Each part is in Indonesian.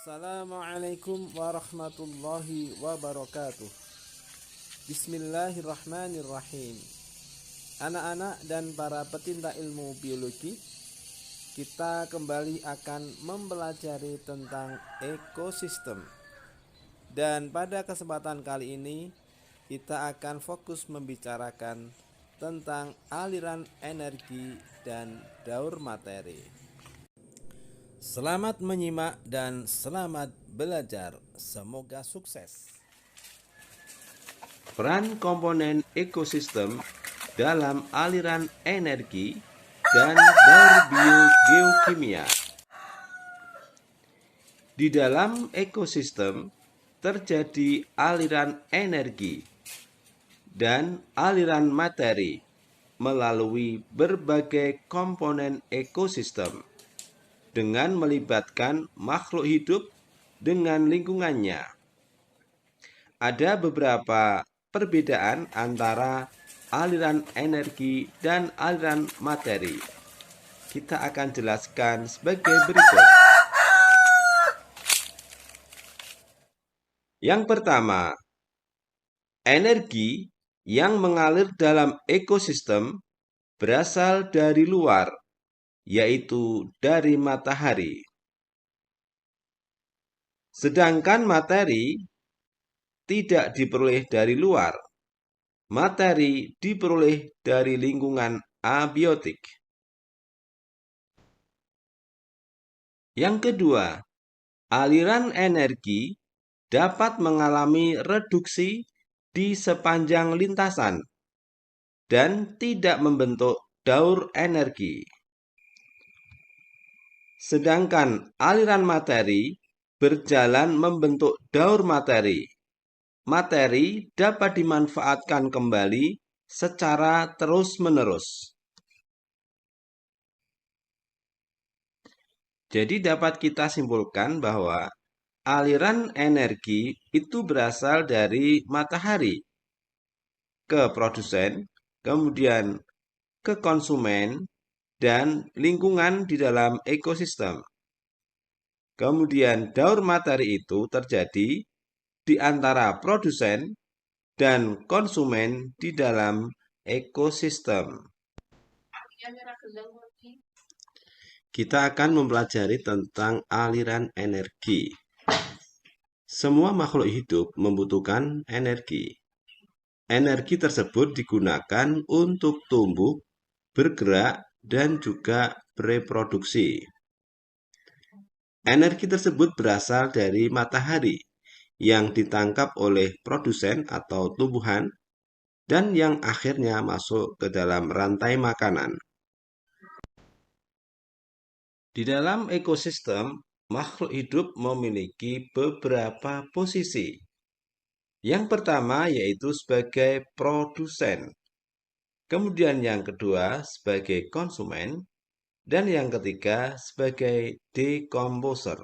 Assalamualaikum warahmatullahi wabarakatuh. Bismillahirrahmanirrahim. Anak-anak dan para pecinta ilmu biologi, kita kembali akan mempelajari tentang ekosistem. Dan pada kesempatan kali ini, kita akan fokus membicarakan tentang aliran energi dan daur materi. Selamat menyimak dan selamat belajar. Semoga sukses. Peran komponen ekosistem dalam aliran energi dan daur biogeokimia. Di dalam ekosistem terjadi aliran energi dan aliran materi melalui berbagai komponen ekosistem dengan melibatkan makhluk hidup dengan lingkungannya. Ada beberapa perbedaan antara aliran energi dan aliran materi. Kita akan jelaskan sebagai berikut. Yang pertama, energi yang mengalir dalam ekosistem berasal dari luar, yaitu dari matahari. Sedangkan materi tidak diperoleh dari luar. Materi diperoleh dari lingkungan abiotik. Yang kedua, aliran energi dapat mengalami reduksi di sepanjang lintasan dan tidak membentuk daur energi. Sedangkan aliran materi berjalan membentuk daur materi. Materi dapat dimanfaatkan kembali secara terus-menerus. Jadi dapat kita simpulkan bahwa aliran energi itu berasal dari matahari ke produsen, kemudian ke konsumen, dan lingkungan di dalam ekosistem. Kemudian daur materi itu terjadi di antara produsen dan konsumen di dalam ekosistem. Kita akan mempelajari tentang aliran energi. Semua makhluk hidup membutuhkan energi. Energi tersebut digunakan untuk tumbuh, bergerak, dan juga bereproduksi. Energi tersebut berasal dari matahari yang ditangkap oleh produsen atau tumbuhan dan yang akhirnya masuk ke dalam rantai makanan. Di dalam ekosistem, makhluk hidup memiliki beberapa posisi. Yang pertama yaitu sebagai produsen, kemudian yang kedua sebagai konsumen, dan yang ketiga sebagai decomposer.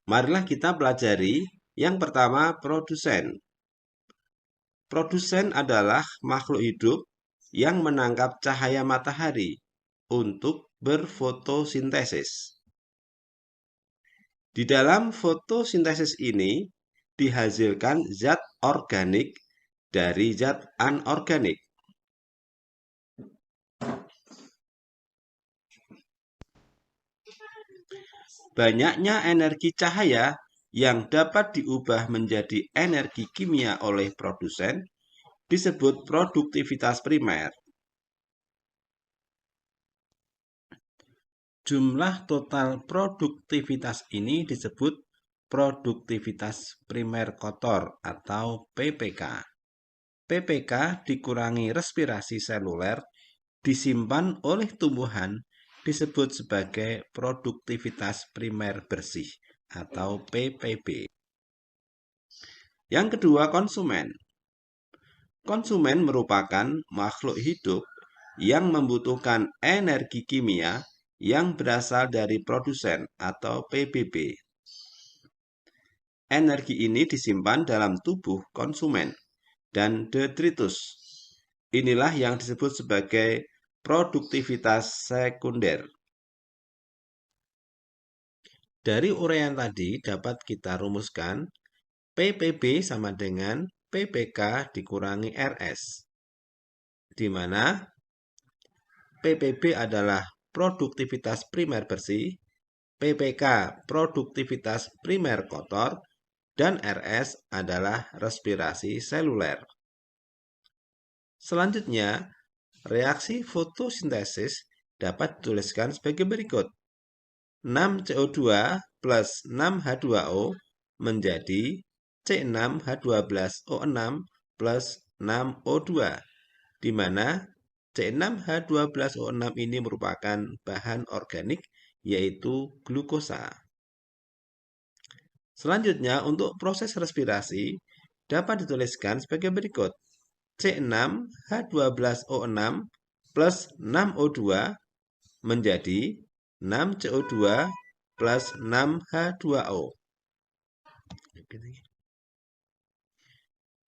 Marilah kita pelajari yang pertama, produsen. Produsen adalah makhluk hidup yang menangkap cahaya matahari untuk berfotosintesis. Di dalam fotosintesis ini dihasilkan zat organik dari zat anorganik. Banyaknya energi cahaya yang dapat diubah menjadi energi kimia oleh produsen disebut produktivitas primer. Jumlah total produktivitas ini disebut produktivitas primer kotor atau PPK. PPK dikurangi respirasi seluler disimpan oleh tumbuhan disebut sebagai produktivitas primer bersih atau PPB. Yang kedua, konsumen. Konsumen merupakan makhluk hidup yang membutuhkan energi kimia yang berasal dari produsen atau PBB. Energi ini disimpan dalam tubuh konsumen dan detritus. Inilah yang disebut sebagai produktivitas sekunder. Dari uraian tadi dapat kita rumuskan PPB sama dengan PPK dikurangi RS, di mana PPB adalah produktivitas primer bersih, PPK produktivitas primer kotor, dan RS adalah respirasi seluler. Selanjutnya, reaksi fotosintesis dapat dituliskan sebagai berikut. 6CO2 plus 6H2O menjadi C6H12O6 plus 6O2, di mana C6H12O6 ini merupakan bahan organik, yaitu glukosa. Selanjutnya, untuk proses respirasi dapat dituliskan sebagai berikut. C6H12O6 plus 6O2 menjadi 6CO2 plus 6H2O.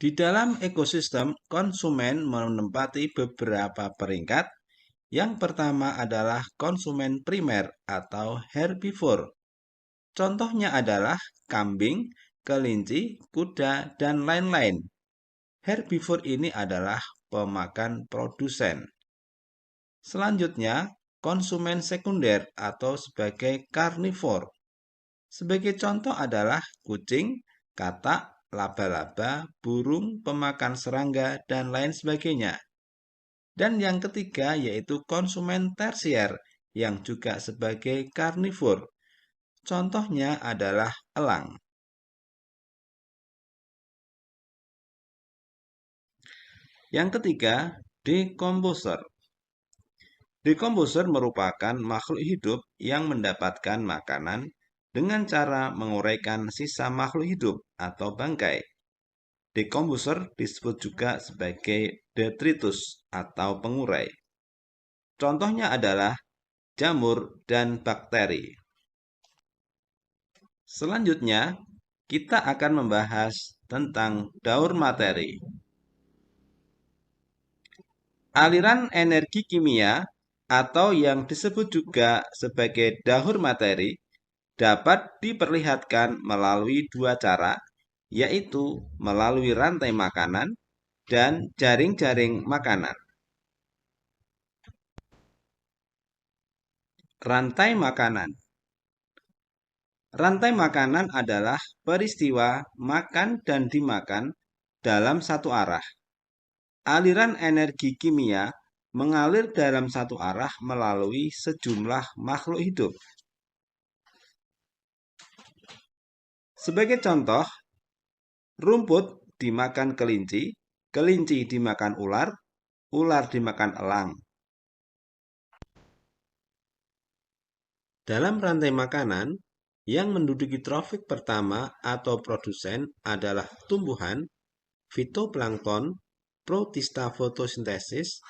Di dalam ekosistem, konsumen menempati beberapa peringkat. Yang pertama adalah konsumen primer atau herbivore. Contohnya adalah kambing, kelinci, kuda, dan lain-lain. Herbivore ini adalah pemakan produsen. Selanjutnya, konsumen sekunder atau sebagai karnivor. Sebagai contoh adalah kucing, katak, laba-laba, burung, pemakan serangga, dan lain sebagainya. Dan yang ketiga yaitu konsumen tersier yang juga sebagai karnivor. Contohnya adalah elang. Yang ketiga, decomposer. Decomposer merupakan makhluk hidup yang mendapatkan makanan dengan cara menguraikan sisa makhluk hidup atau bangkai. Decomposer disebut juga sebagai detritus atau pengurai. Contohnya adalah jamur dan bakteri. Selanjutnya, kita akan membahas tentang daur materi. Aliran energi kimia atau yang disebut juga sebagai daur materi dapat diperlihatkan melalui dua cara, yaitu melalui rantai makanan dan jaring-jaring makanan. Rantai makanan. Rantai makanan adalah peristiwa makan dan dimakan dalam satu arah. Aliran energi kimia mengalir dalam satu arah melalui sejumlah makhluk hidup. Sebagai contoh, rumput dimakan kelinci, kelinci dimakan ular, ular dimakan elang. Dalam rantai makanan, yang menduduki trofik pertama atau produsen adalah tumbuhan, fitoplankton, protista fotosintesis,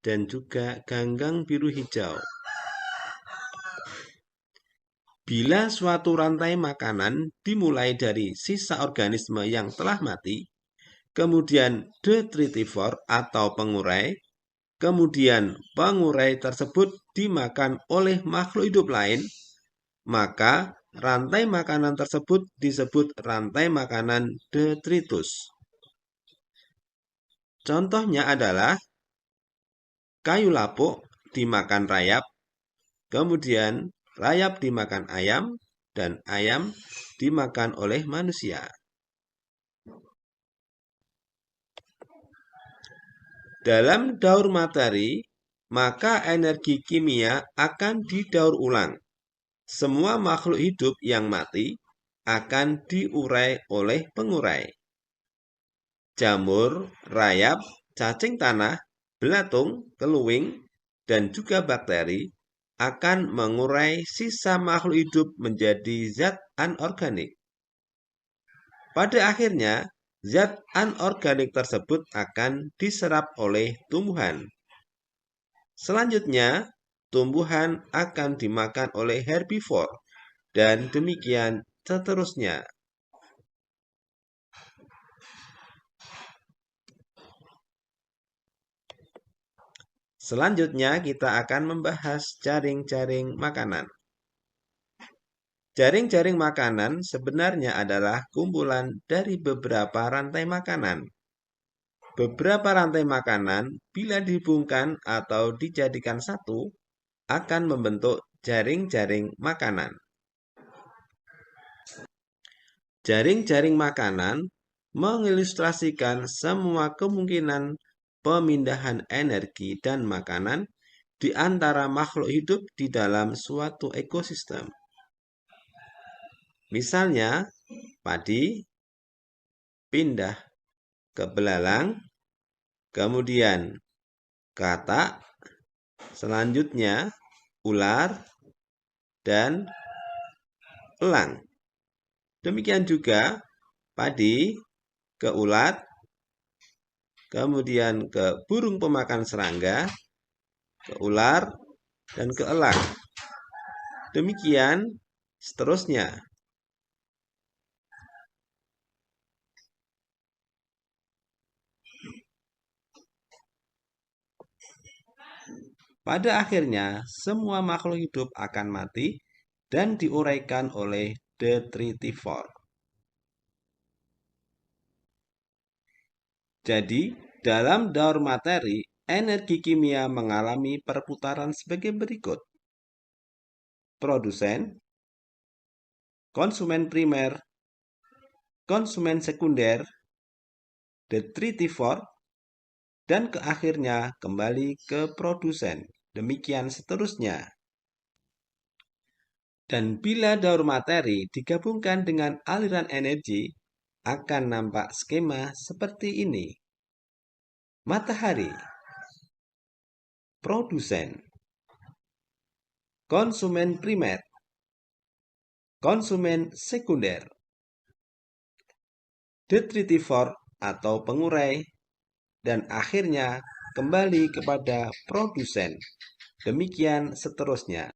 dan juga ganggang biru hijau. Bila suatu rantai makanan dimulai dari sisa organisme yang telah mati, kemudian detritivor atau pengurai, kemudian pengurai tersebut dimakan oleh makhluk hidup lain, maka rantai makanan tersebut disebut rantai makanan detritus. Contohnya adalah kayu lapuk dimakan rayap, kemudian rayap dimakan ayam, dan ayam dimakan oleh manusia. Dalam daur materi, maka energi kimia akan didaur ulang. Semua makhluk hidup yang mati akan diurai oleh pengurai. Jamur, rayap, cacing tanah, belatung, keluing, dan juga bakteri akan mengurai sisa makhluk hidup menjadi zat anorganik. Pada akhirnya, zat anorganik tersebut akan diserap oleh tumbuhan. Selanjutnya, tumbuhan akan dimakan oleh herbivore, dan demikian seterusnya. Selanjutnya, kita akan membahas jaring-jaring makanan. Jaring-jaring makanan sebenarnya adalah kumpulan dari beberapa rantai makanan. Beberapa rantai makanan, bila dihubungkan atau dijadikan satu, akan membentuk jaring-jaring makanan. Jaring-jaring makanan mengilustrasikan semua kemungkinan pemindahan energi dan makanan di antara makhluk hidup di dalam suatu ekosistem. Misalnya, padi pindah ke belalang, kemudian katak, selanjutnya ular, dan elang. Demikian juga padi ke ulat, kemudian ke burung pemakan serangga, ke ular, dan ke elang. Demikian seterusnya. Pada akhirnya, semua makhluk hidup akan mati dan diuraikan oleh detritivore. Jadi, dalam daur materi, energi kimia mengalami perputaran sebagai berikut. Produsen, konsumen primer, konsumen sekunder, detritivore, dan ke akhirnya kembali ke produsen. Demikian seterusnya. Dan bila daur materi digabungkan dengan aliran energi, akan nampak skema seperti ini. Matahari, produsen, konsumen primer, konsumen sekunder, detritivore atau pengurai, dan akhirnya kembali kepada produsen. Demikian seterusnya.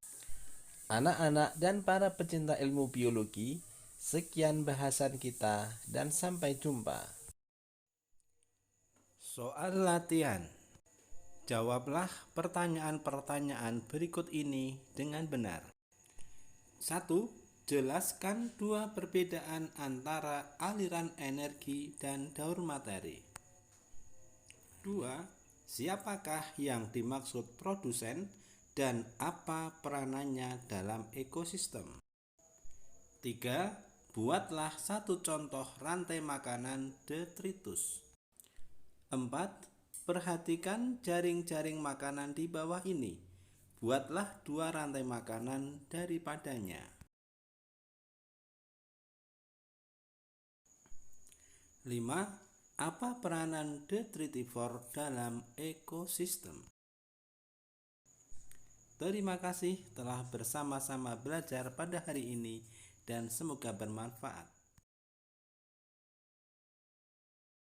Anak-anak dan para pecinta ilmu biologi, sekian bahasan kita dan sampai jumpa. Soal latihan. Jawablah pertanyaan-pertanyaan berikut ini dengan benar. 1. Jelaskan dua perbedaan antara aliran energi dan daur materi. 2. Siapakah yang dimaksud produsen dan apa peranannya dalam ekosistem? 3. Buatlah satu contoh rantai makanan detritus. 4. Perhatikan jaring-jaring makanan di bawah ini. Buatlah dua rantai makanan daripadanya. 5. Apa peranan detritivore dalam ekosistem? Terima kasih telah bersama-sama belajar pada hari ini dan semoga bermanfaat.